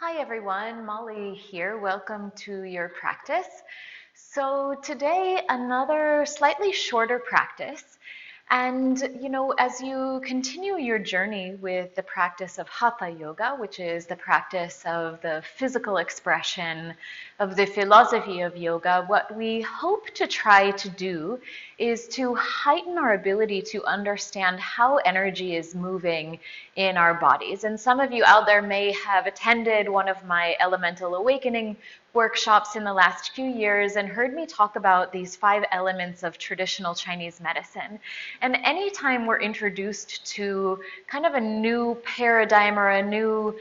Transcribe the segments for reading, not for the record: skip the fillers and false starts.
Hi everyone, Molly here. Welcome to your practice. So today, another slightly shorter practice. And, as you continue your journey with the practice of Hatha Yoga, which is the practice of the physical expression of the philosophy of yoga, what we hope to try to do is to heighten our ability to understand how energy is moving in our bodies. And some of you out there may have attended one of my Elemental Awakening workshops in the last few years and heard me talk about these 5 elements of traditional Chinese medicine. And anytime we're introduced to kind of a new paradigm or a new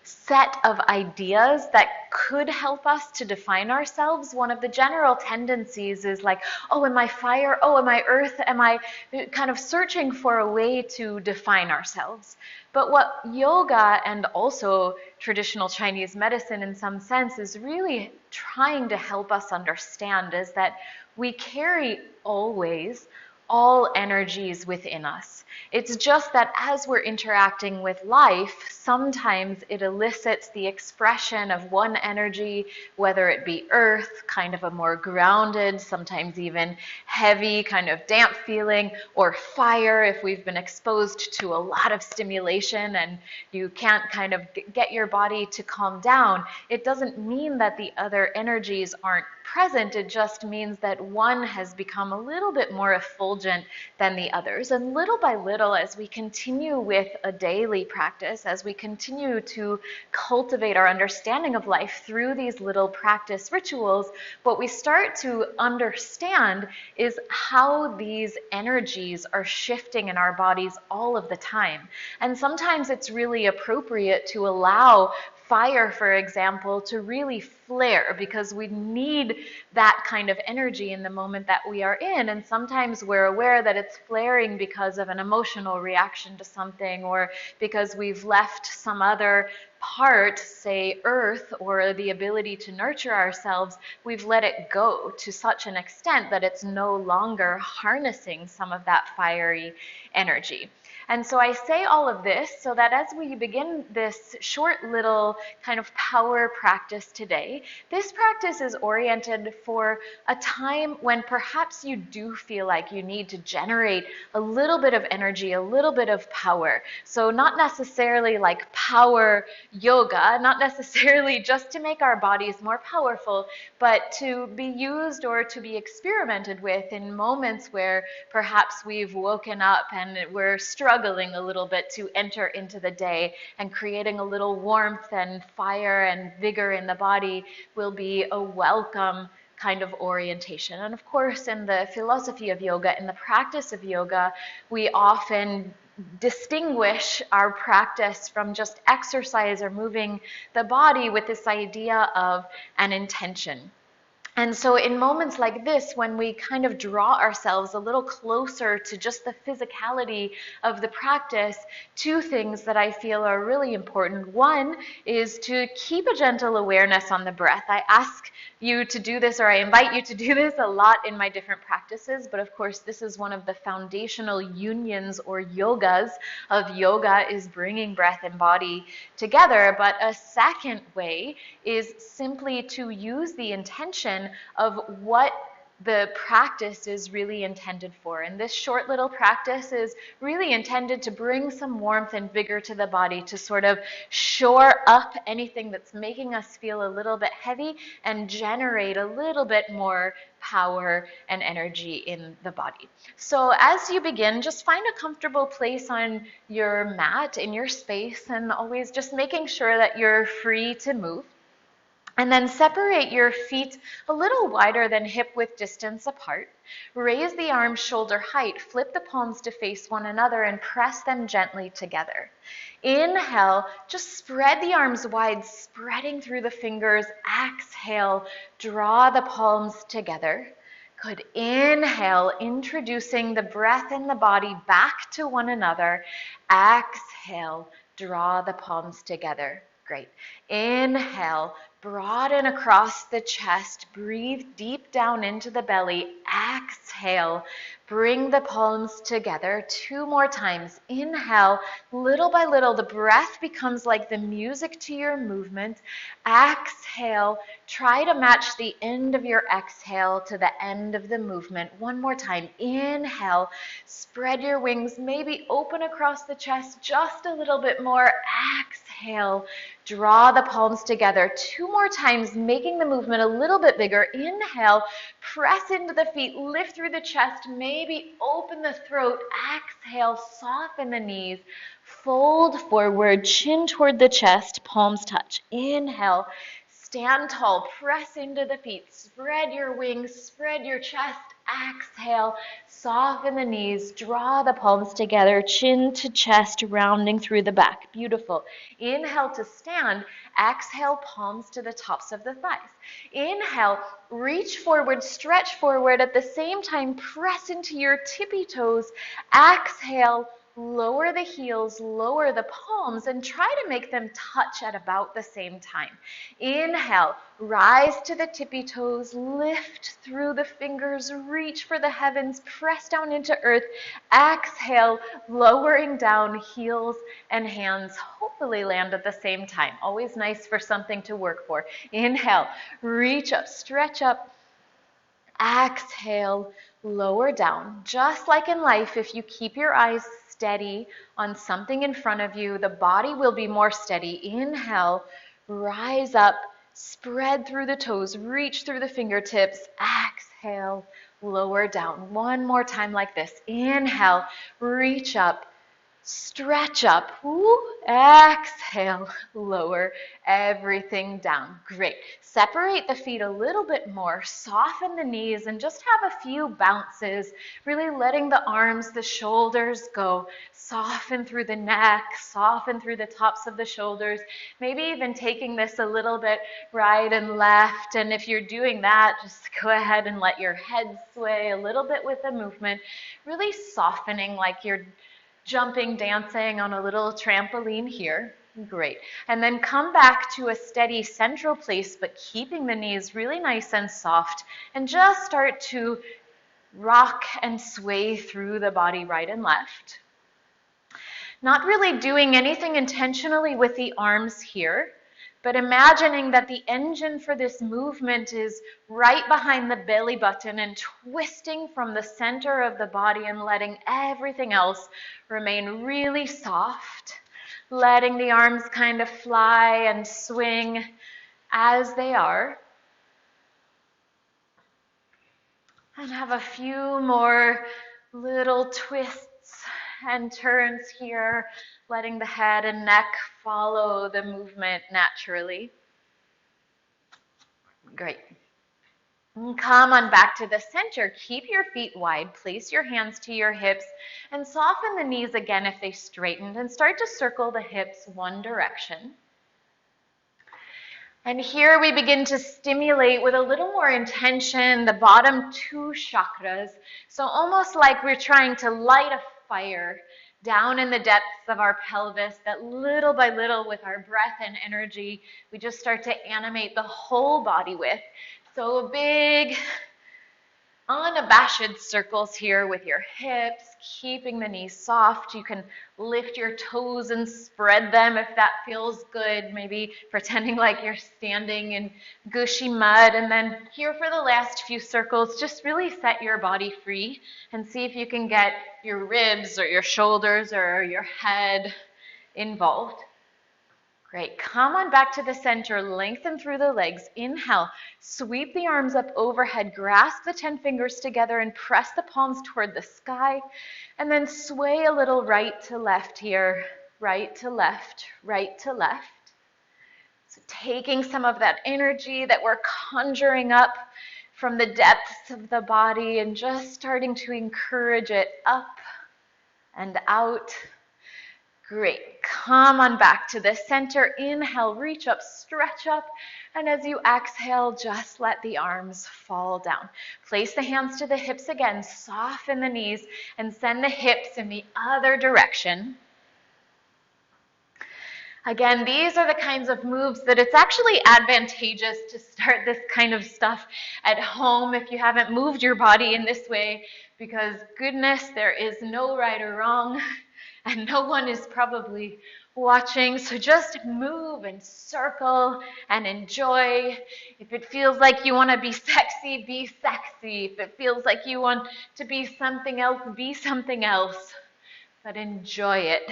set of ideas that could help us to define ourselves, one of the general tendencies is like, oh, am I fire? Oh, am I earth? Am I kind of searching for a way to define ourselves? But what yoga and also traditional Chinese medicine in some sense is really trying to help us understand is that we carry always all energies within us. It's just that as we're interacting with life, sometimes it elicits the expression of one energy, whether it be earth, kind of a more grounded, sometimes even heavy, kind of damp feeling, or fire if we've been exposed to a lot of stimulation and you can't kind of get your body to calm down. It doesn't mean that the other energies aren't present. It just means that one has become a little bit more effulgent than the others. And little by little, as we continue with a daily practice, as we continue to cultivate our understanding of life through these little practice rituals, what we start to understand is how these energies are shifting in our bodies all of the time. And sometimes it's really appropriate to allow fire, for example, to really flare because we need that kind of energy in the moment that we are in. And sometimes we're aware that it's flaring because of an emotional reaction to something or because we've left some other part, say earth, or the ability to nurture ourselves, we've let it go to such an extent that it's no longer harnessing some of that fiery energy. And so I say all of this so that as we begin this short little kind of power practice today, this practice is oriented for a time when perhaps you do feel like you need to generate a little bit of energy, a little bit of power. So not necessarily like power yoga, not necessarily just to make our bodies more powerful, but to be used or to be experimented with in moments where perhaps we've woken up and we're struggling a little bit to enter into the day, and creating a little warmth and fire and vigor in the body will be a welcome kind of orientation. And of course, in the philosophy of yoga, in the practice of yoga, we often distinguish our practice from just exercise or moving the body with this idea of an intention. And so in moments like this, when we kind of draw ourselves a little closer to just the physicality of the practice, 2 things that I feel are really important. One is to keep a gentle awareness on the breath. I ask you to do this, or I invite you to do this a lot in my different practices, but of course this is one of the foundational unions or yogas of yoga, is bringing breath and body together. But a second way is simply to use the intention of what the practice is really intended for. And this short little practice is really intended to bring some warmth and vigor to the body, to sort of shore up anything that's making us feel a little bit heavy and generate a little bit more power and energy in the body. So as you begin, just find a comfortable place on your mat, in your space, and always just making sure that you're free to move. And then separate your feet a little wider than hip-width distance apart. Raise the arms shoulder height, flip the palms to face one another, and press them gently together. Inhale, just spread the arms wide, spreading through the fingers. Exhale, draw the palms together. Good. Inhale, introducing the breath and the body back to one another. Exhale, draw the palms together. Great. Inhale, broaden across the chest. Breathe deep down into the belly. Exhale, Bring the palms together 2 more times. Inhale, little by little, the breath becomes like the music to your movement. Exhale, try to match the end of your exhale to the end of the movement. One more time. Inhale, spread your wings, maybe open across the chest just a little bit more. Exhale, draw the palms together 2 more times, making the movement a little bit bigger. Inhale, press into the feet, lift through the chest, maybe open the throat. Exhale, soften the knees, fold forward, chin toward the chest, palms touch. Inhale, stand tall, press into the feet, spread your wings, spread your chest. Exhale, soften the knees, draw the palms together, chin to chest, rounding through the back. Beautiful. Inhale to stand. Exhale, palms to the tops of the thighs. Inhale, reach forward, stretch forward. At the same time, press into your tippy toes. Exhale, lower the heels, lower the palms, and try to make them touch at about the same time. Inhale, rise to the tippy toes, lift through the fingers, reach for the heavens, press down into earth. Exhale, lowering down, heels and hands hopefully land at the same time. Always nice for something to work for. Inhale, reach up, stretch up. Exhale, lower down. Just like in life, if you keep your eyes steady on something in front of you, the body will be more steady. Inhale, rise up, spread through the toes, reach through the fingertips. Exhale, lower down. One more time like this. Inhale, reach up, stretch up. Woo. Exhale, lower everything down. Great. Separate the feet a little bit more, soften the knees, and just have a few bounces, really letting the arms, the shoulders go. Soften through the neck, soften through the tops of the shoulders, maybe even taking this a little bit right and left. And if you're doing that, just go ahead and let your head sway a little bit with the movement, really softening like you're jumping, dancing on a little trampoline here. Great. And then come back to a steady central place, but keeping the knees really nice and soft, and just start to rock and sway through the body right and left. Not really doing anything intentionally with the arms here, but imagining that the engine for this movement is right behind the belly button and twisting from the center of the body and letting everything else remain really soft, letting the arms kind of fly and swing as they are. And have a few more little twists and turns here, letting the head and neck follow the movement naturally. Great. And come on back to the center. Keep your feet wide. Place your hands to your hips and soften the knees again if they straightened, and start to circle the hips one direction. And here we begin to stimulate with a little more intention the bottom 2 chakras. So almost like we're trying to light a fire down in the depths of our pelvis, that little by little with our breath and energy, we just start to animate the whole body with. So big, unabashed circles here with your hips, keeping the knees soft. You can lift your toes and spread them if that feels good, maybe pretending like you're standing in gushy mud. And then here for the last few circles, just really set your body free and see if you can get your ribs or your shoulders or your head involved. Great. Come on back to the center. Lengthen through the legs. Inhale. Sweep the arms up overhead. Grasp the 10 fingers together and press the palms toward the sky. And then sway a little right to left here. Right to left. Right to left. So taking some of that energy that we're conjuring up from the depths of the body and just starting to encourage it up and out. Great. Come on back to the center. Inhale, reach up, stretch up. And as you exhale, just let the arms fall down. Place the hands to the hips again. Soften the knees and send the hips in the other direction. Again, these are the kinds of moves that it's actually advantageous to start this kind of stuff at home if you haven't moved your body in this way, because goodness, there is no right or wrong, and no one is probably watching. So just move and circle and enjoy. If it feels like you want to be sexy, be sexy. If it feels like you want to be something else, be something else. But enjoy it.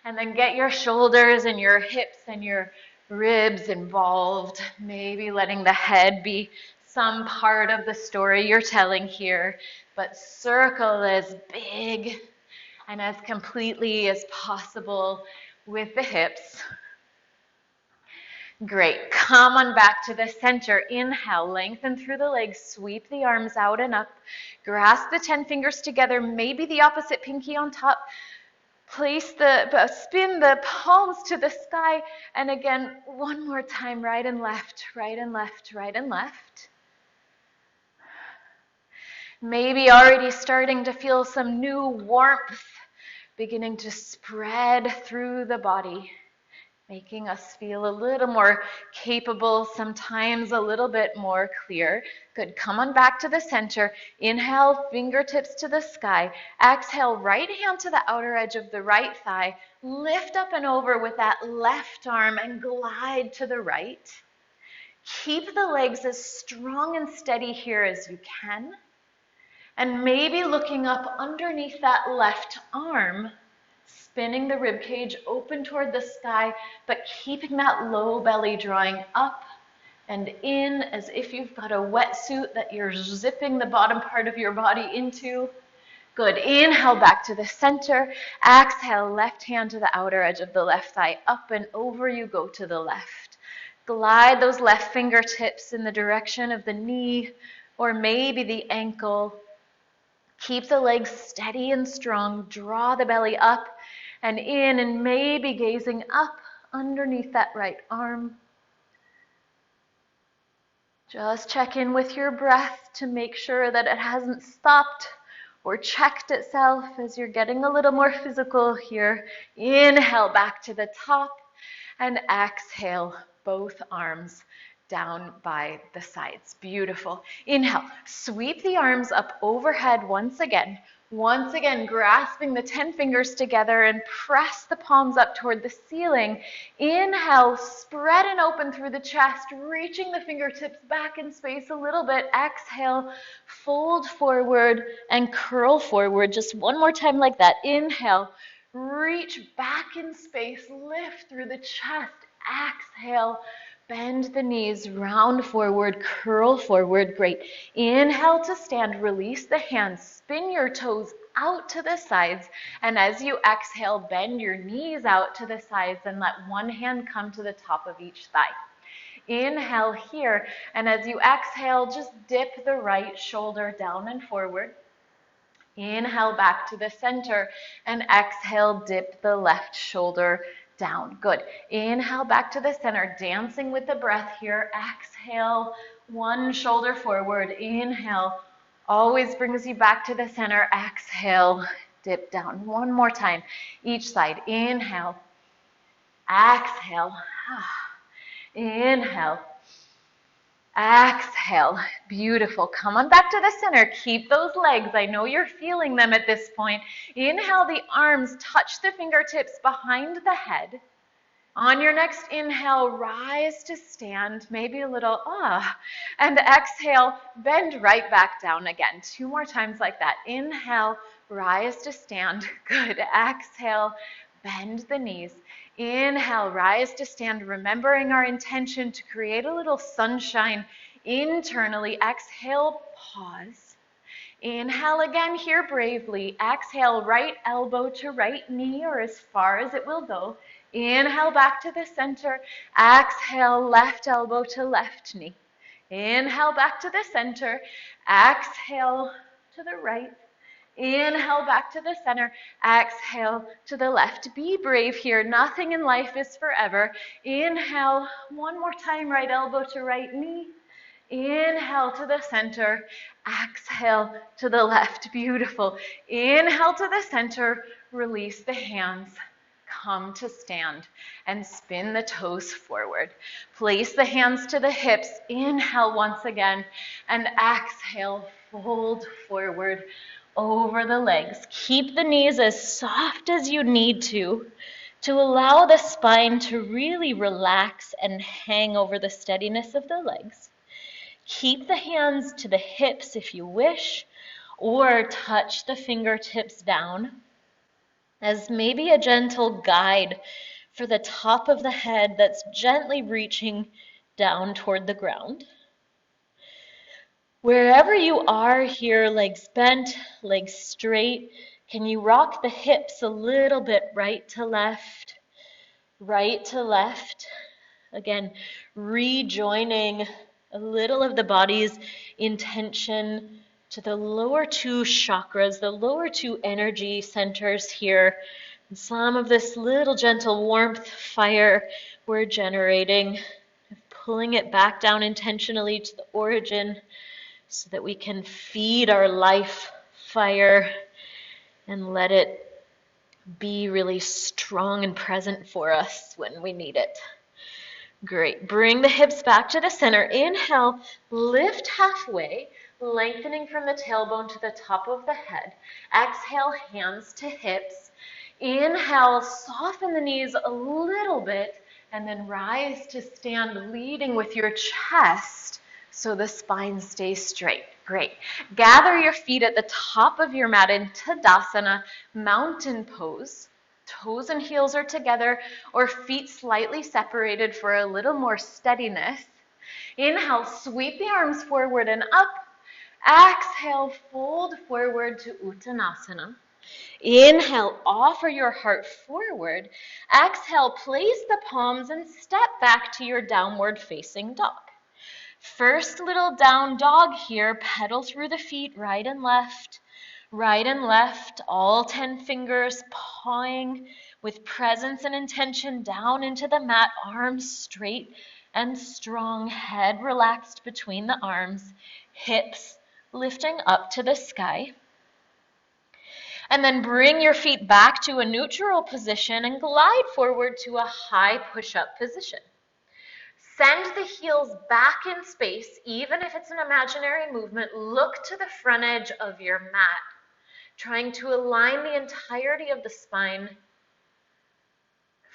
And then get your shoulders and your hips and your ribs involved, maybe letting the head be some part of the story you're telling here, but circle as big and as completely as possible with the hips. Great. Come on back to the center. Inhale, lengthen through the legs, sweep the arms out and up. Grasp the 10 fingers together, maybe the opposite pinky on top. Spin the palms to the sky, and again, one more time, right and left, right and left, right and left. Maybe already starting to feel some new warmth beginning to spread through the body, making us feel a little more capable, sometimes a little bit more clear. Good. Come on back to the center. Inhale, fingertips to the sky. Exhale, right hand to the outer edge of the right thigh. Lift up and over with that left arm and glide to the right. Keep the legs as strong and steady here as you can. And maybe looking up underneath that left arm, spinning the rib cage open toward the sky, but keeping that low belly drawing up and in as if you've got a wetsuit that you're zipping the bottom part of your body into. Good. Inhale back to the center. Exhale, left hand to the outer edge of the left thigh. Up and over you go to the left. Glide those left fingertips in the direction of the knee or maybe the ankle. Keep the legs steady and strong. Draw the belly up and in, and maybe gazing up underneath that right arm. Just check in with your breath to make sure that it hasn't stopped or checked itself as you're getting a little more physical here. Inhale back to the top and exhale, both arms down by the sides. Beautiful. Inhale, sweep the arms up overhead once again. Once again, grasping the 10 fingers together and press the palms up toward the ceiling. Inhale, spread and open through the chest, reaching the fingertips back in space a little bit. Exhale, fold forward and curl forward. Just one more time like that. Inhale, reach back in space, lift through the chest. Exhale, bend the knees, round forward, curl forward. Great. Inhale to stand, release the hands, spin your toes out to the sides. And as you exhale, bend your knees out to the sides and let one hand come to the top of each thigh. Inhale here, and as you exhale, just dip the right shoulder down and forward. Inhale back to the center, and exhale, dip the left shoulder down. Good. Inhale back to the center, dancing with the breath here. Exhale, one shoulder forward. Inhale, always brings you back to the center. Exhale, dip down. One more time, each side. Inhale, exhale, inhale, exhale. Beautiful. Come on back to the center. Keep those legs. I know you're feeling them at this point. Inhale, the arms touch the fingertips behind the head. On your next inhale, rise to stand, maybe a little and exhale, bend right back down again. 2 more times like that. Inhale, rise to stand. Good. Exhale, bend the knees. Inhale, rise to stand, remembering our intention to create a little sunshine internally. Exhale, pause. Inhale again here bravely. Exhale, right elbow to right knee or as far as it will go. Inhale back to the center. Exhale, left elbow to left knee. Inhale back to the center. Exhale to the right. Inhale back to the center. Exhale to the left. Be brave here. Nothing in life is forever. Inhale, one more time, right elbow to right knee. Inhale to the center. Exhale to the left. Beautiful. Inhale to the center. Release the hands. Come to stand and spin the toes forward. Place the hands to the hips. Inhale once again and exhale, fold forward over the legs. Keep the knees as soft as you need to allow the spine to really relax and hang over the steadiness of the legs. Keep the hands to the hips if you wish, or touch the fingertips down as maybe a gentle guide for the top of the head that's gently reaching down toward the ground. Wherever you are here, legs bent, legs straight, can you rock the hips a little bit right to left? Again, rejoining a little of the body's intention to the lower two chakras, the lower two energy centers here. And some of this little gentle warmth, fire we're generating, pulling it back down intentionally to the origin so that we can feed our life fire and let it be really strong and present for us when we need it. Great. Bring the hips back to the center. Inhale, lift halfway, lengthening from the tailbone to the top of the head. Exhale, hands to hips. Inhale, soften the knees a little bit, and then rise to stand, leading with your chest so the spine stays straight. Great. Gather your feet at the top of your mat in Tadasana, mountain pose. Toes and heels are together or feet slightly separated for a little more steadiness. Inhale, sweep the arms forward and up. Exhale, fold forward to Uttanasana. Inhale, offer your heart forward. Exhale, place the palms and step back to your downward facing dog. First little down dog here, pedal through the feet, right and left, all 10 fingers pawing with presence and intention down into the mat, arms straight and strong, head relaxed between the arms, hips lifting up to the sky. And then bring your feet back to a neutral position and glide forward to a high push-up position. Send the heels back in space, even if it's an imaginary movement. Look to the front edge of your mat, trying to align the entirety of the spine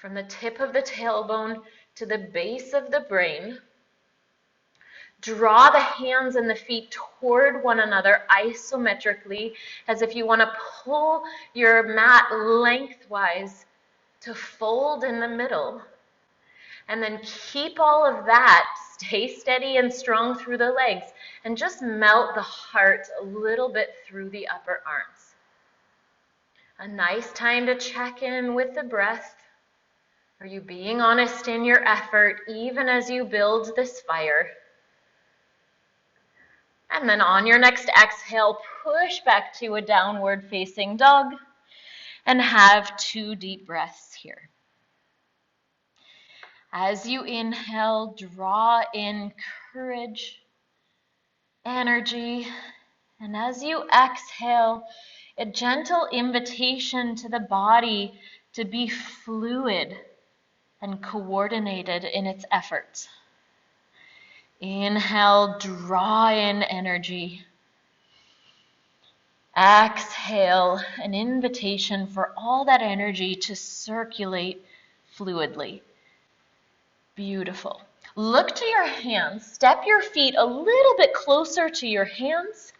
from the tip of the tailbone to the base of the brain. Draw the hands and the feet toward one another isometrically, as if you want to pull your mat lengthwise to fold in the middle. And then keep all of that, stay steady and strong through the legs, and just melt the heart a little bit through the upper arms. A nice time to check in with the breath. Are you being honest in your effort, even as you build this fire? And then on your next exhale, push back to a downward facing dog and have 2 deep breaths here. As you inhale, draw in courage, energy, and as you exhale, a gentle invitation to the body to be fluid and coordinated in its efforts. Inhale, draw in energy. Exhale, an invitation for all that energy to circulate fluidly. Beautiful. Look to your hands. Step your feet a little bit closer to your hands,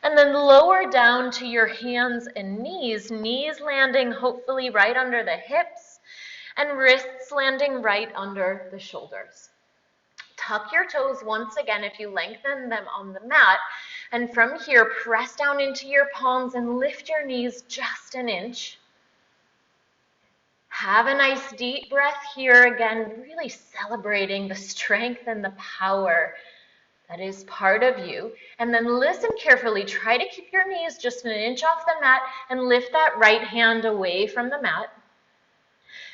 and then lower down to your hands and knees. Knees landing hopefully right under the hips, and wrists landing right under the shoulders. Tuck your toes once again if you lengthen them on the mat. And from here, press down into your palms and lift your knees just an inch. Have a nice deep breath here again, really celebrating the strength and the power that is part of you. And then listen carefully. Try to keep your knees just an inch off the mat and lift that right hand away from the mat.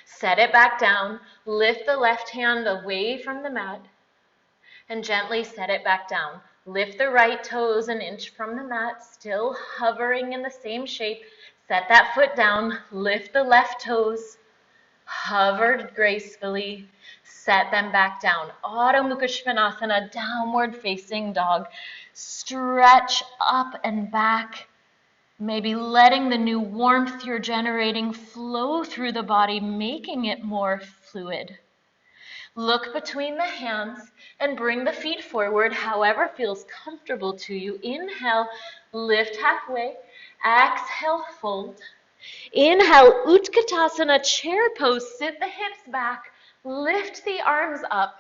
Set it back down. Lift the left hand away from the mat and gently set it back down. Lift the right toes an inch from the mat, still hovering in the same shape. Set that foot down. Lift the left toes. Hover gracefully. Set them back down. Adho Mukha Svanasana, downward facing dog. Stretch up and back. Maybe letting the new warmth you're generating flow through the body, making it more fluid. Look between the hands and bring the feet forward, however feels comfortable to you. Inhale, lift halfway. Exhale, fold. Inhale, Utkatasana, chair pose. Sit the hips back. Lift the arms up.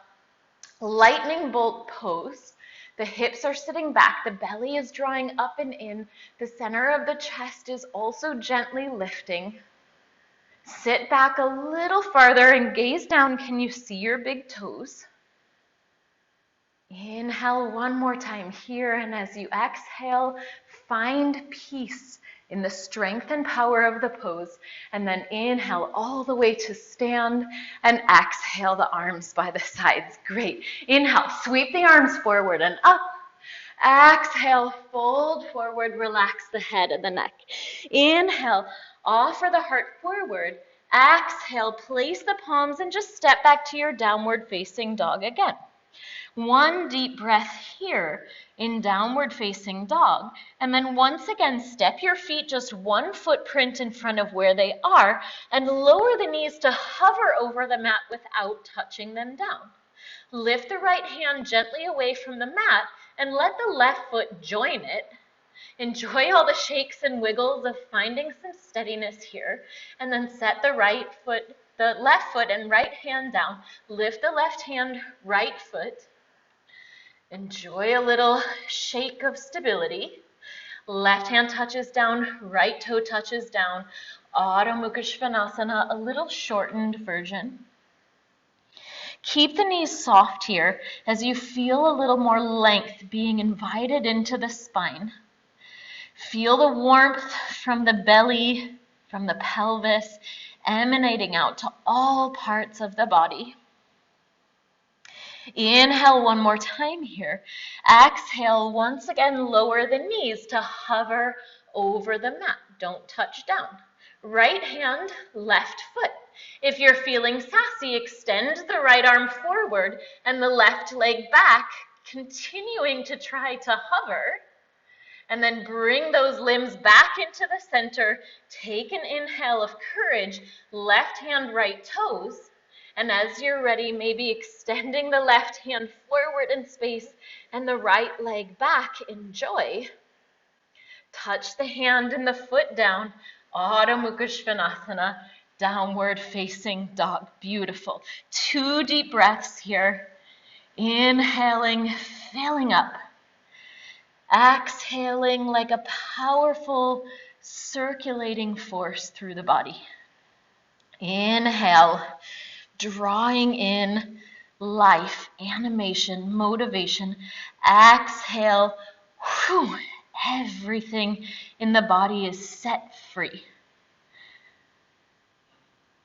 Lightning bolt pose. The hips are sitting back. The belly is drawing up and in. The center of the chest is also gently lifting. Sit back a little farther and gaze down. Can you see your big toes? Inhale one more time here, and as you exhale, find peace in the strength and power of the pose. And then inhale all the way to stand, and exhale the arms by the sides. Great. Inhale, sweep the arms forward and up. Exhale, fold forward, relax the head and the neck. Inhale, offer the heart forward. Exhale, place the palms and just step back to your downward facing dog again. One deep breath here in downward facing dog. And then once again, step your feet just one footprint in front of where they are and lower the knees to hover over the mat without touching them down. Lift the right hand gently away from the mat and let the left foot join it. Enjoy all the shakes and wiggles of finding some steadiness here. And then set the left foot and right hand down. Lift the left hand, right foot. Enjoy a little shake of stability. Left hand touches down, right toe touches down. Adho Mukha Svanasana, a little shortened version. Keep the knees soft here as you feel a little more length being invited into the spine. Feel the warmth from the belly, from the pelvis, emanating out to all parts of the body. Inhale one more time here. Exhale, once again, lower the knees to hover over the mat. Don't touch down. Right hand, left foot. If you're feeling sassy, extend the right arm forward and the left leg back, continuing to try to hover. And then bring those limbs back into the center. Take an inhale of courage, left hand, right toes. And as you're ready, maybe extending the left hand forward in space and the right leg back. Enjoy. Touch the hand and the foot down. Adho Mukha Svanasana, downward facing dog. Beautiful. 2 deep breaths here. Inhaling, filling up. Exhaling like a powerful circulating force through the body. Inhale, drawing in life, animation, motivation. Exhale, whew, everything in the body is set free.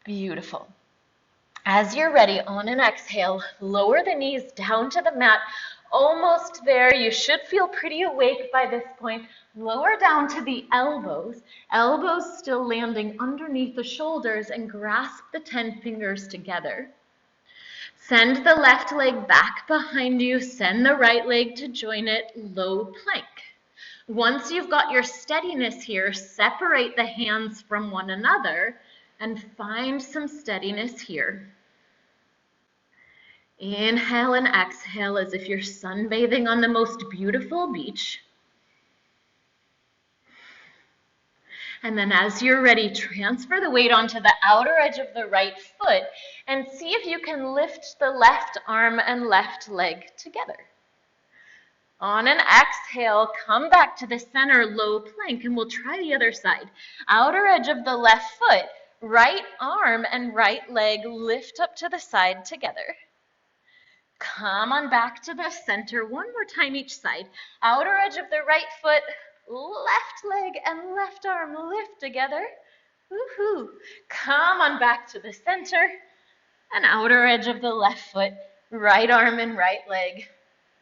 Beautiful. As you're ready, on an exhale, lower the knees down to the mat. Almost there. You should feel pretty awake by this point. Lower down to the elbows. Elbows still landing underneath the shoulders, and grasp the 10 fingers together. Send the left leg back behind you. Send the right leg to join it. Low plank. Once you've got your steadiness here, separate the hands from one another and find some steadiness here. Inhale and exhale as if you're sunbathing on the most beautiful beach. And then as you're ready, transfer the weight onto the outer edge of the right foot and see if you can lift the left arm and left leg together. On an exhale, come back to the center, low plank, and we'll try the other side. Outer edge of the left foot, right arm and right leg lift up to the side together. Come on back to the center. One more time each side. Outer edge of the right foot, left leg and left arm lift together. Woohoo. Come on back to the center. And outer edge of the left foot, right arm and right leg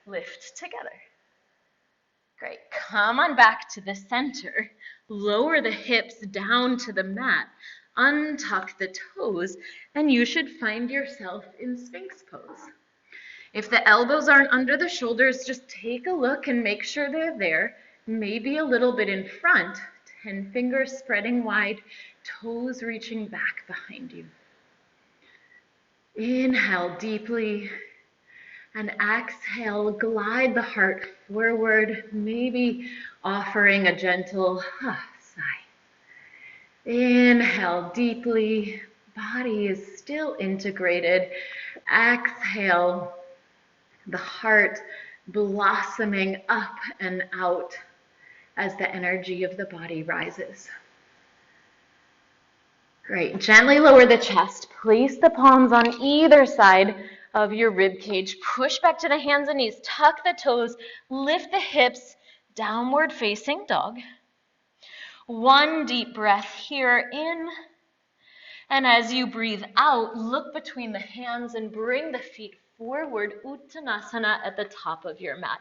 lift together. Great. Come on back to the center. Lower the hips down to the mat. untuck the toes, and you should find yourself in Sphinx pose. If the elbows aren't under the shoulders, just take a look and make sure they're there, maybe a little bit in front, 10 fingers spreading wide, toes reaching back behind you. Inhale deeply, and exhale, glide the heart forward, maybe offering a gentle sigh. Inhale deeply, body is still integrated. Exhale, the heart blossoming up and out as the energy of the body rises. Great. Gently lower the chest. Place the palms on either side of your rib cage. Push back to the hands and knees. Tuck the toes. Lift the hips. Downward facing dog. One deep breath here in. And as you breathe out, look between the hands and bring the feet forward. Uttanasana at the top of your mat.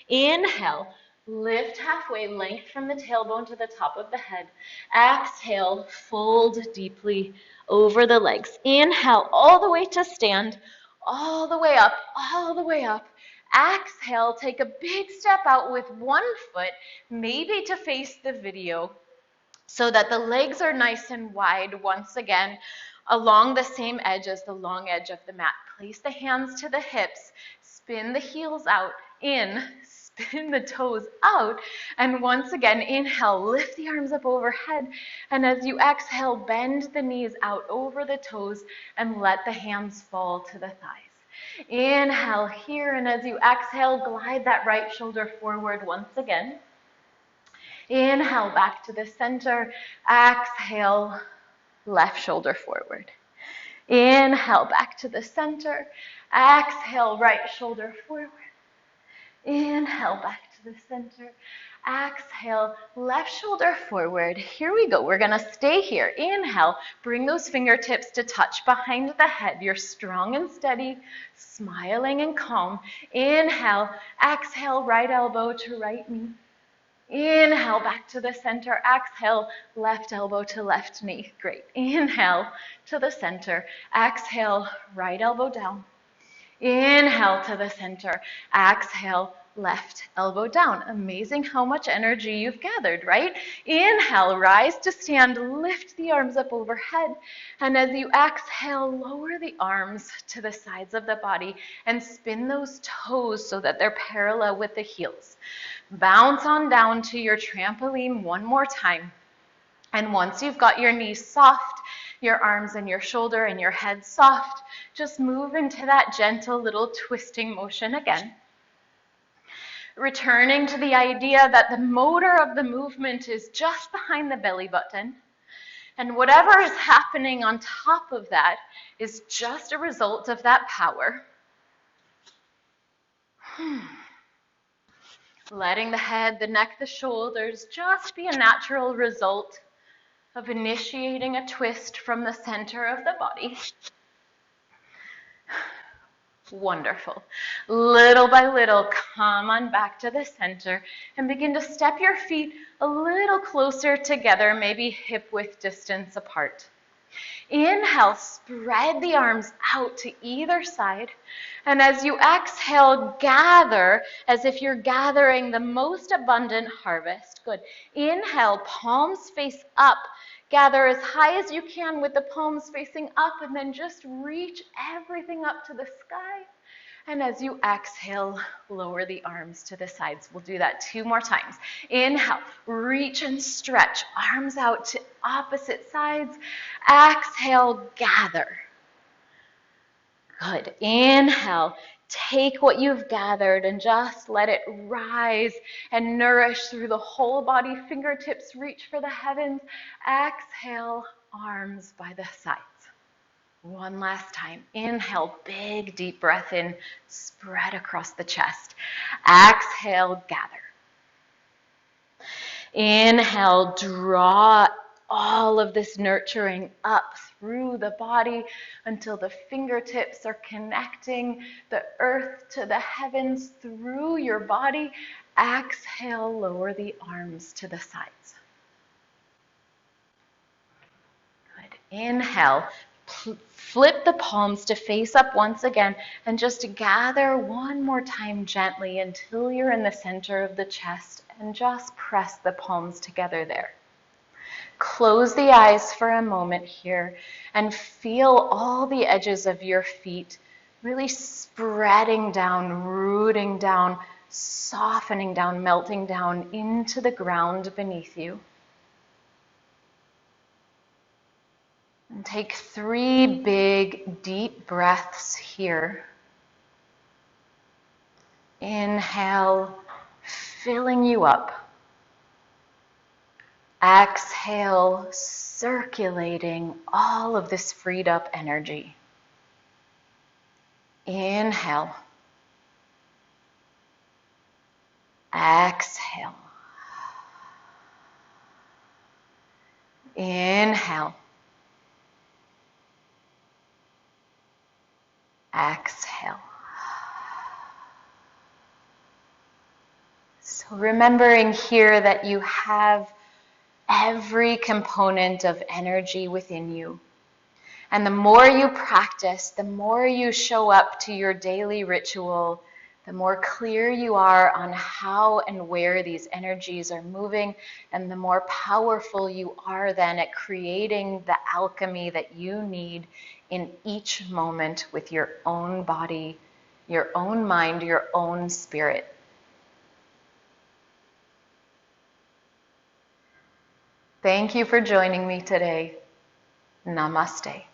Inhale. Lift halfway, length from the tailbone to the top of the head. Exhale, fold deeply over the legs. Inhale, all the way to stand, all the way up, all the way up. Exhale, take a big step out with one foot, maybe to face the video, so that the legs are nice and wide once again, along the same edge as the long edge of the mat. Place the hands to the hips, spin the heels out, in, spin the toes out, and once again, inhale, lift the arms up overhead, and as you exhale, bend the knees out over the toes and let the hands fall to the thighs. Inhale here, and as you exhale, glide that right shoulder forward once again. Inhale back to the center, exhale, left shoulder forward. Inhale back to the center, exhale, right shoulder forward. Inhale back to the center. Exhale, left shoulder forward. Here we go. We're going to stay here. Inhale, bring those fingertips to touch behind the head. You're strong and steady, smiling and calm. Inhale, exhale, right elbow to right knee. Inhale, back to the center. Exhale, left elbow to left knee. Great. Inhale to the center. Exhale, right elbow down. Inhale to the center. Exhale, left elbow down. Amazing how much energy you've gathered, right? Inhale, rise to stand, lift the arms up overhead. And as you exhale, lower the arms to the sides of the body and spin those toes so that they're parallel with the heels. Bounce on down to your trampoline one more time. And once you've got your knees soft, your arms and your shoulder and your head soft, just move into that gentle little twisting motion again. Returning to the idea that the motor of the movement is just behind the belly button. And whatever is happening on top of that is just a result of that power. Letting the head, the neck, the shoulders just be a natural result of initiating a twist from the center of the body. Wonderful. Little by little, come on back to the center and begin to step your feet a little closer together, maybe hip-width distance apart. Inhale, spread the arms out to either side. And as you exhale, gather as if you're gathering the most abundant harvest. Good. Inhale, palms face up. Gather as high as you can with the palms facing up, and then just reach everything up to the sky. And as you exhale, lower the arms to the sides. We'll do that 2 more times. Inhale, reach and stretch, arms out to opposite sides. Exhale, gather. Good. Inhale, take what you've gathered and just let it rise and nourish through the whole body. Fingertips reach for the heavens. Exhale, arms by the sides. One last time. Inhale, big deep breath in, spread across the chest. Exhale, gather. Inhale, draw all of this nurturing up through the body until the fingertips are connecting the earth to the heavens through your body. Exhale, lower the arms to the sides. Good. Inhale. Flip the palms to face up once again, and just gather one more time gently until you're in the center of the chest, and just press the palms together there. Close the eyes for a moment here and feel all the edges of your feet really spreading down, rooting down, softening down, melting down into the ground beneath you. And take 3 big, deep breaths here. Inhale, filling you up. Exhale, circulating all of this freed up energy. Inhale. Exhale. Inhale. Exhale. So remembering here that you have every component of energy within you. And the more you practice, the more you show up to your daily ritual, the more clear you are on how and where these energies are moving, and the more powerful you are then at creating the alchemy that you need in each moment with your own body, your own mind, your own spirit. Thank you for joining me today. Namaste.